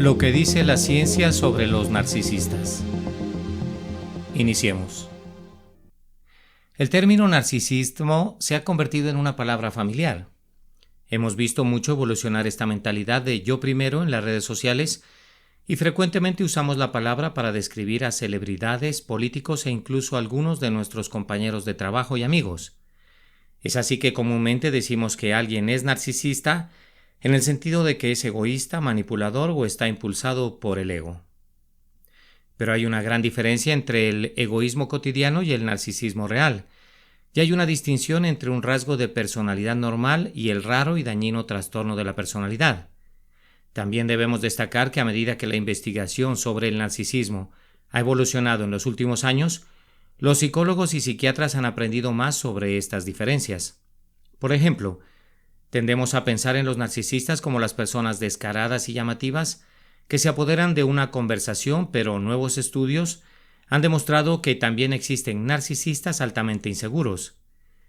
Lo que dice la ciencia sobre los narcisistas. Iniciemos. El término narcisismo se ha convertido en una palabra familiar. Hemos visto mucho evolucionar esta mentalidad de yo primero en las redes sociales y frecuentemente usamos la palabra para describir a celebridades, políticos e incluso algunos de nuestros compañeros de trabajo y amigos. Es así que comúnmente decimos que alguien es narcisista en el sentido de que es egoísta, manipulador o está impulsado por el ego. Pero hay una gran diferencia entre el egoísmo cotidiano y el narcisismo real, y hay una distinción entre un rasgo de personalidad normal y el raro y dañino trastorno de la personalidad. También debemos destacar que a medida que la investigación sobre el narcisismo ha evolucionado en los últimos años, los psicólogos y psiquiatras han aprendido más sobre estas diferencias. Por ejemplo, tendemos a pensar en los narcisistas como las personas descaradas y llamativas que se apoderan de una conversación, pero nuevos estudios han demostrado que también existen narcisistas altamente inseguros.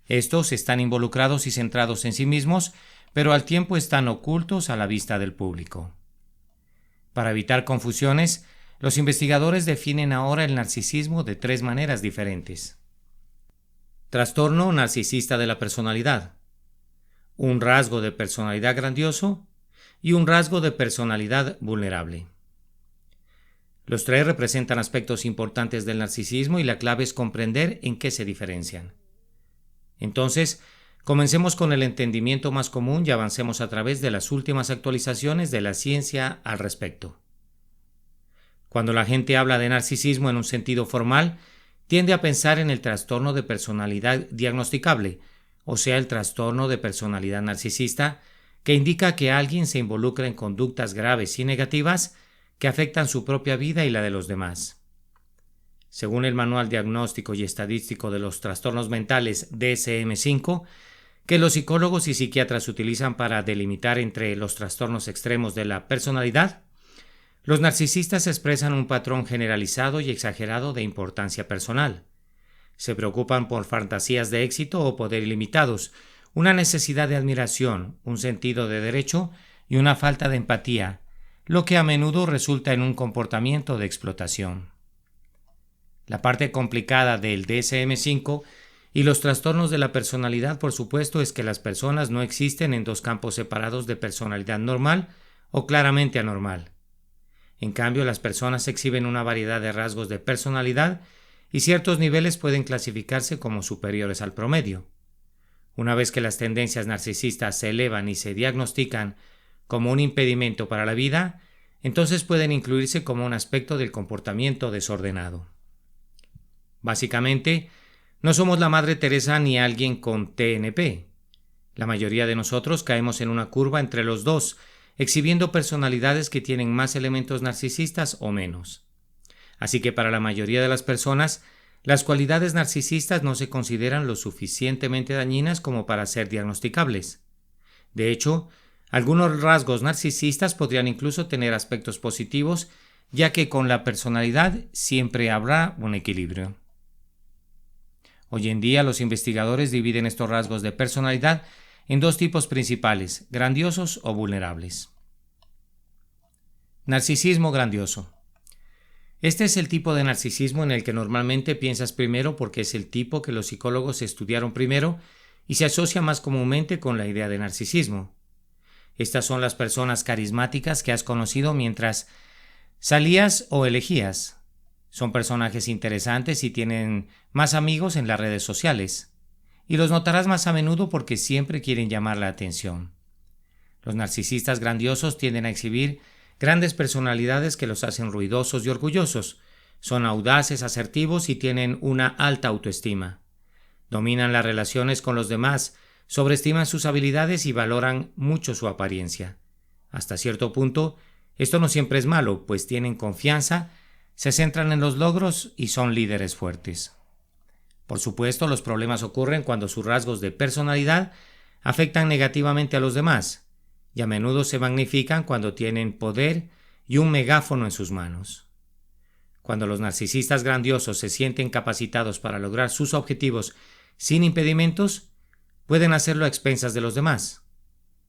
Estos están involucrados y centrados en sí mismos, pero al tiempo están ocultos a la vista del público. Para evitar confusiones, los investigadores definen ahora el narcisismo de 3 maneras diferentes. Trastorno narcisista de la personalidad, un rasgo de personalidad grandioso y un rasgo de personalidad vulnerable. Los 3 representan aspectos importantes del narcisismo y la clave es comprender en qué se diferencian. Entonces, comencemos con el entendimiento más común y avancemos a través de las últimas actualizaciones de la ciencia al respecto. Cuando la gente habla de narcisismo en un sentido formal, tiende a pensar en el trastorno de personalidad diagnosticable, o sea, el trastorno de personalidad narcisista, que indica que alguien se involucra en conductas graves y negativas que afectan su propia vida y la de los demás. Según el Manual Diagnóstico y Estadístico de los Trastornos Mentales DSM-5, que los psicólogos y psiquiatras utilizan para delimitar entre los trastornos extremos de la personalidad, los narcisistas expresan un patrón generalizado y exagerado de importancia personal. Se preocupan por fantasías de éxito o poder ilimitados, una necesidad de admiración, un sentido de derecho y una falta de empatía, lo que a menudo resulta en un comportamiento de explotación. La parte complicada del DSM-5 y los trastornos de la personalidad, por supuesto, es que las personas no existen en 2 campos separados de personalidad normal o claramente anormal. En cambio, las personas exhiben una variedad de rasgos de personalidad y ciertos niveles pueden clasificarse como superiores al promedio. Una vez que las tendencias narcisistas se elevan y se diagnostican como un impedimento para la vida, entonces pueden incluirse como un aspecto del comportamiento desordenado. Básicamente, no somos la Madre Teresa ni alguien con TNP. La mayoría de nosotros caemos en una curva entre los 2, exhibiendo personalidades que tienen más elementos narcisistas o menos. Así que para la mayoría de las personas, las cualidades narcisistas no se consideran lo suficientemente dañinas como para ser diagnosticables. De hecho, algunos rasgos narcisistas podrían incluso tener aspectos positivos, ya que con la personalidad siempre habrá un equilibrio. Hoy en día los investigadores dividen estos rasgos de personalidad en 2 tipos principales, grandiosos o vulnerables. Narcisismo grandioso. Este es el tipo de narcisismo en el que normalmente piensas primero porque es el tipo que los psicólogos estudiaron primero y se asocia más comúnmente con la idea de narcisismo. Estas son las personas carismáticas que has conocido mientras salías o elegías. Son personajes interesantes y tienen más amigos en las redes sociales. Y los notarás más a menudo porque siempre quieren llamar la atención. Los narcisistas grandiosos tienden a exhibir grandes personalidades que los hacen ruidosos y orgullosos. Son audaces, asertivos y tienen una alta autoestima. Dominan las relaciones con los demás, sobreestiman sus habilidades y valoran mucho su apariencia. Hasta cierto punto, esto no siempre es malo, pues tienen confianza, se centran en los logros y son líderes fuertes. Por supuesto, los problemas ocurren cuando sus rasgos de personalidad afectan negativamente a los demás, y a menudo se magnifican cuando tienen poder y un megáfono en sus manos. Cuando los narcisistas grandiosos se sienten capacitados para lograr sus objetivos sin impedimentos, pueden hacerlo a expensas de los demás.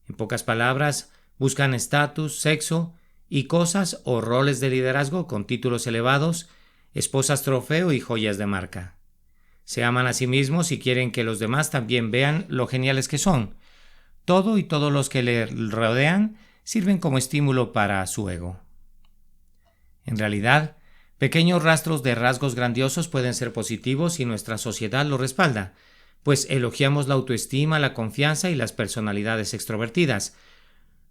En pocas palabras, buscan estatus, sexo y cosas o roles de liderazgo con títulos elevados, esposas trofeo y joyas de marca. Se aman a sí mismos y quieren que los demás también vean lo geniales que son. Todo y todos los que le rodean sirven como estímulo para su ego. En realidad, pequeños rastros de rasgos grandiosos pueden ser positivos si nuestra sociedad lo respalda, pues elogiamos la autoestima, la confianza y las personalidades extrovertidas.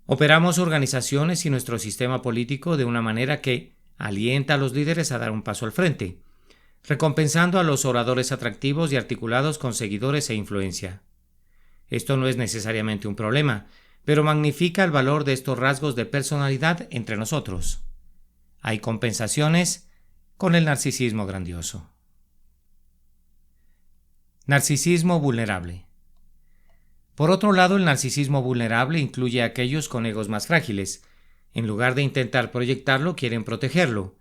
Operamos organizaciones y nuestro sistema político de una manera que alienta a los líderes a dar un paso al frente, recompensando a los oradores atractivos y articulados con seguidores e influencia. Esto no es necesariamente un problema, pero magnifica el valor de estos rasgos de personalidad entre nosotros. Hay compensaciones con el narcisismo grandioso. Narcisismo vulnerable. Por otro lado, el narcisismo vulnerable incluye a aquellos con egos más frágiles. En lugar de intentar proyectarlo, quieren protegerlo.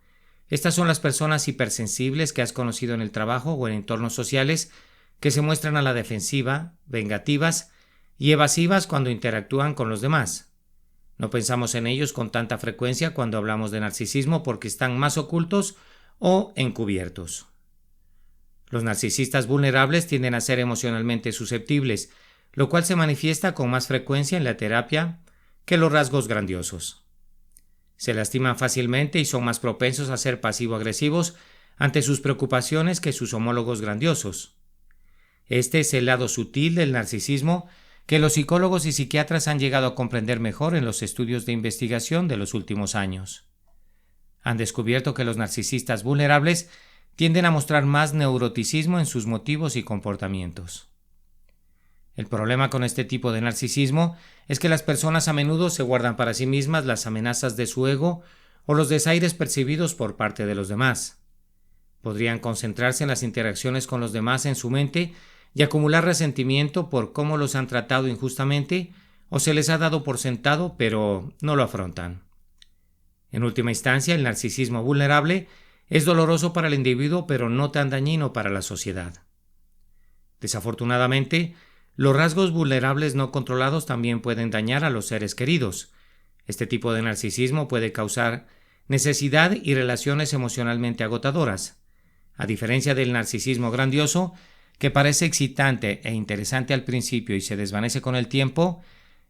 Estas son las personas hipersensibles que has conocido en el trabajo o en entornos sociales que se muestran a la defensiva, vengativas y evasivas cuando interactúan con los demás. No pensamos en ellos con tanta frecuencia cuando hablamos de narcisismo porque están más ocultos o encubiertos. Los narcisistas vulnerables tienden a ser emocionalmente susceptibles, lo cual se manifiesta con más frecuencia en la terapia que los rasgos grandiosos. Se lastiman fácilmente y son más propensos a ser pasivo-agresivos ante sus preocupaciones que sus homólogos grandiosos. Este es el lado sutil del narcisismo que los psicólogos y psiquiatras han llegado a comprender mejor en los estudios de investigación de los últimos años. Han descubierto que los narcisistas vulnerables tienden a mostrar más neuroticismo en sus motivos y comportamientos. El problema con este tipo de narcisismo es que las personas a menudo se guardan para sí mismas las amenazas de su ego o los desaires percibidos por parte de los demás. Podrían concentrarse en las interacciones con los demás en su mente y acumular resentimiento por cómo los han tratado injustamente o se les ha dado por sentado, pero no lo afrontan. En última instancia, el narcisismo vulnerable es doloroso para el individuo, pero no tan dañino para la sociedad. Desafortunadamente, los rasgos vulnerables no controlados también pueden dañar a los seres queridos. Este tipo de narcisismo puede causar necesidad y relaciones emocionalmente agotadoras. A diferencia del narcisismo grandioso, que parece excitante e interesante al principio y se desvanece con el tiempo,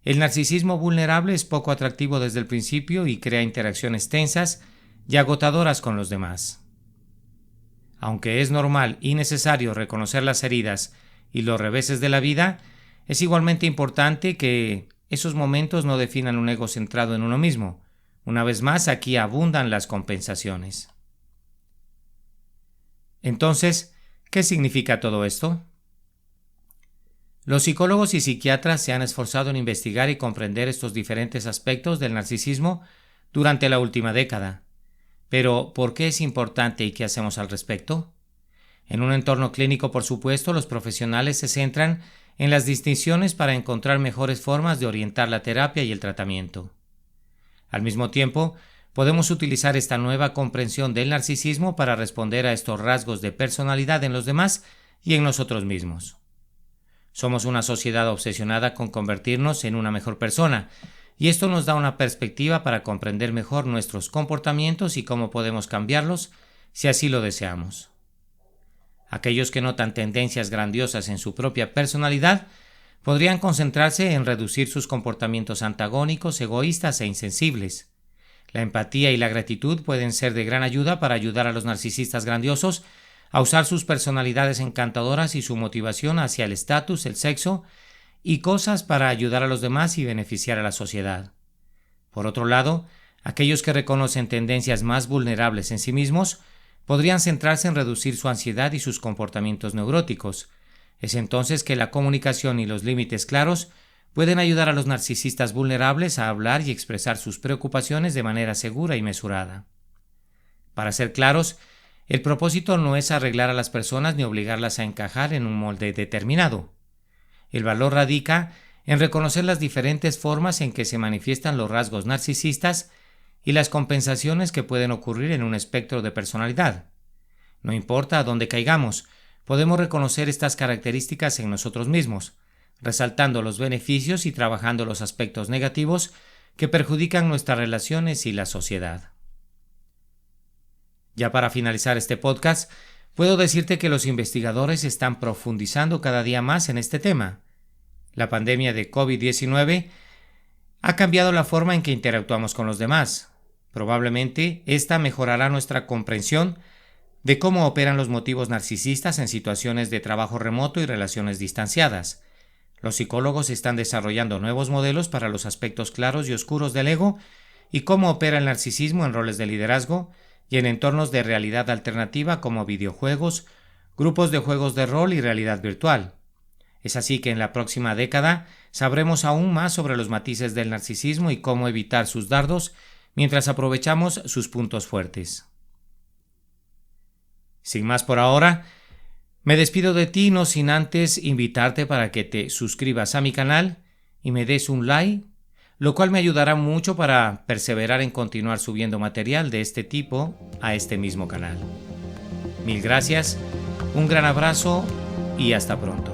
el narcisismo vulnerable es poco atractivo desde el principio y crea interacciones tensas y agotadoras con los demás. Aunque es normal y necesario reconocer las heridas y los reveses de la vida, es igualmente importante que esos momentos no definan un ego centrado en uno mismo. Una vez más, aquí abundan las compensaciones. Entonces, ¿qué significa todo esto? Los psicólogos y psiquiatras se han esforzado en investigar y comprender estos diferentes aspectos del narcisismo durante la última década. Pero, ¿por qué es importante y qué hacemos al respecto? En un entorno clínico, por supuesto, los profesionales se centran en las distinciones para encontrar mejores formas de orientar la terapia y el tratamiento. Al mismo tiempo, podemos utilizar esta nueva comprensión del narcisismo para responder a estos rasgos de personalidad en los demás y en nosotros mismos. Somos una sociedad obsesionada con convertirnos en una mejor persona, y esto nos da una perspectiva para comprender mejor nuestros comportamientos y cómo podemos cambiarlos si así lo deseamos. Aquellos que notan tendencias grandiosas en su propia personalidad podrían concentrarse en reducir sus comportamientos antagónicos, egoístas e insensibles. La empatía y la gratitud pueden ser de gran ayuda para ayudar a los narcisistas grandiosos a usar sus personalidades encantadoras y su motivación hacia el estatus, el sexo y cosas para ayudar a los demás y beneficiar a la sociedad. Por otro lado, aquellos que reconocen tendencias más vulnerables en sí mismos podrían centrarse en reducir su ansiedad y sus comportamientos neuróticos. Es entonces que la comunicación y los límites claros pueden ayudar a los narcisistas vulnerables a hablar y expresar sus preocupaciones de manera segura y mesurada. Para ser claros, el propósito no es arreglar a las personas ni obligarlas a encajar en un molde determinado. El valor radica en reconocer las diferentes formas en que se manifiestan los rasgos narcisistas y las compensaciones que pueden ocurrir en un espectro de personalidad. No importa a dónde caigamos, podemos reconocer estas características en nosotros mismos, resaltando los beneficios y trabajando los aspectos negativos que perjudican nuestras relaciones y la sociedad. Ya para finalizar este podcast, puedo decirte que los investigadores están profundizando cada día más en este tema. La pandemia de COVID-19 ha cambiado la forma en que interactuamos con los demás. Probablemente esta mejorará nuestra comprensión de cómo operan los motivos narcisistas en situaciones de trabajo remoto y relaciones distanciadas. Los psicólogos están desarrollando nuevos modelos para los aspectos claros y oscuros del ego y cómo opera el narcisismo en roles de liderazgo y en entornos de realidad alternativa como videojuegos, grupos de juegos de rol y realidad virtual. Es así que en la próxima década sabremos aún más sobre los matices del narcisismo y cómo evitar sus dardos mientras aprovechamos sus puntos fuertes. Sin más por ahora, me despido de ti no sin antes invitarte para que te suscribas a mi canal y me des un like, lo cual me ayudará mucho para perseverar en continuar subiendo material de este tipo a este mismo canal. Mil gracias, un gran abrazo y hasta pronto.